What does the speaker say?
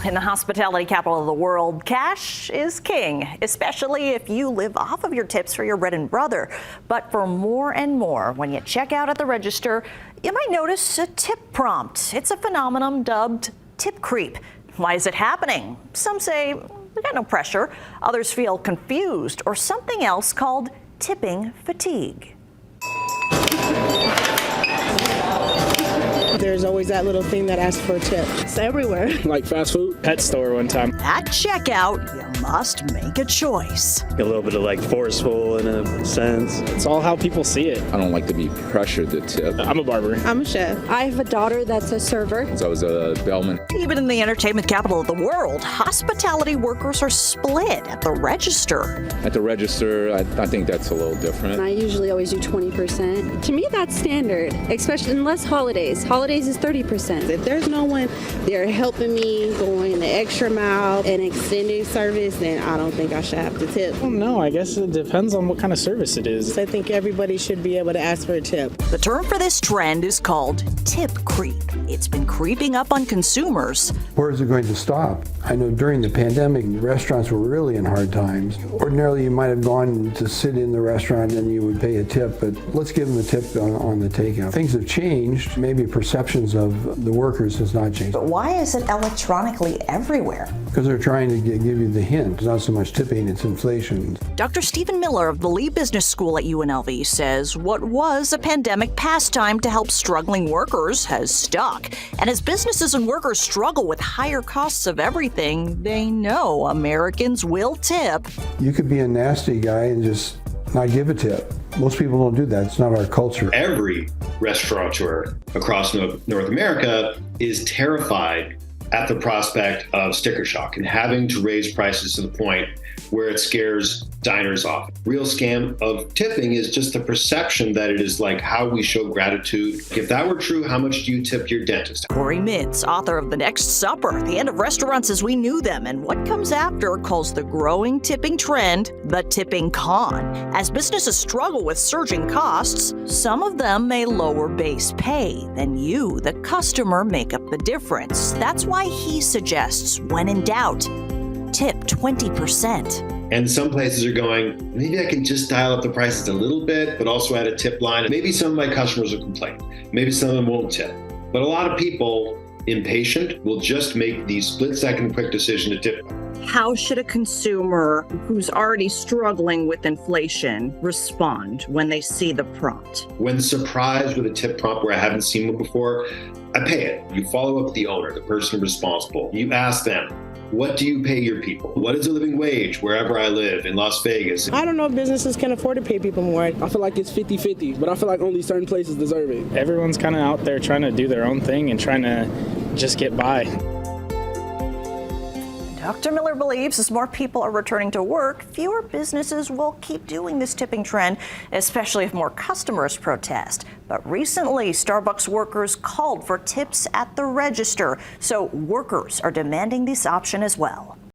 In the hospitality capital of the world, cash is king, especially if you live off of your tips for your bread and butter. But for more and more, when you check out at the register, you might notice a tip prompt. It's a phenomenon dubbed tip creep. Why is it happening? Some say we got no pressure. Others feel confused or something else called tipping fatigue. There's always that little thing that asks for a tip. It's everywhere. Like fast food, pet store one time. At checkout, you must make a choice. A little bit of like forceful in a sense. It's all how people see it. I don't like to be pressured to tip. I'm a barber. I'm a chef. I have a daughter that's a server. I was a bellman. Even in the entertainment capital of the world, hospitality workers are split at the register. At the register, I think that's a little different. I usually always do 20%. To me, that's standard, especially unless holidays. Holidays is 30%. If there's no one there helping me, going the extra mile and extending service, then I don't think I should have to tip. I don't know. I guess it depends on what kind of service it is. I think everybody should be able to ask for a tip. The term for this trend is called tip creep. It's been creeping up on consumers. Where is it going to stop? I know during the pandemic, restaurants were really in hard times. Ordinarily, you might have gone to sit in the restaurant and you would pay a tip, but let's give them a tip on the takeout. Things have changed. Maybe perceptions of the workers has not changed. But why is it electronically everywhere? Because they're trying to give you the hint. It's not so much tipping, it's inflation. Dr. Stephen Miller of the Lee Business School at UNLV says what was a pandemic pastime to help struggling workers has stuck. And as businesses and workers struggle with higher costs of everything, they know Americans will tip. You could be a nasty guy and just not give a tip. Most people don't do that. It's not our culture. Every restaurateur across North America is terrified at the prospect of sticker shock and having to raise prices to the point where it scares diners off. Real scam of tipping is just the perception that it is like how we show gratitude. If that were true, how much do you tip your dentist? Corey Mintz, author of The Next Supper, The End of Restaurants as We Knew Them, and What Comes After, calls the growing tipping trend the tipping con. As businesses struggle with surging costs, some of them may lower base pay. Then you, the customer, make up the difference. That's why he suggests, when in doubt, tip 20%. And some places are going, maybe I can just dial up the prices a little bit, but also add a tip line. Maybe some of my customers will complain. Maybe some of them won't tip. But a lot of people, impatient, will just make the split-second quick decision to tip. How should a consumer who's already struggling with inflation respond when they see the prompt? When surprised with a tip prompt where I haven't seen one before, I pay it. You follow up with the owner, the person responsible. You ask them, what do you pay your people? What is the living wage wherever I live in Las Vegas? I don't know if businesses can afford to pay people more. I feel like it's 50-50, but I feel like only certain places deserve it. Everyone's kind of out there trying to do their own thing and trying to just get by. Dr. Miller believes as more people are returning to work, fewer businesses will keep doing this tipping trend, especially if more customers protest. But recently, Starbucks workers called for tips at the register, so workers are demanding this option as well.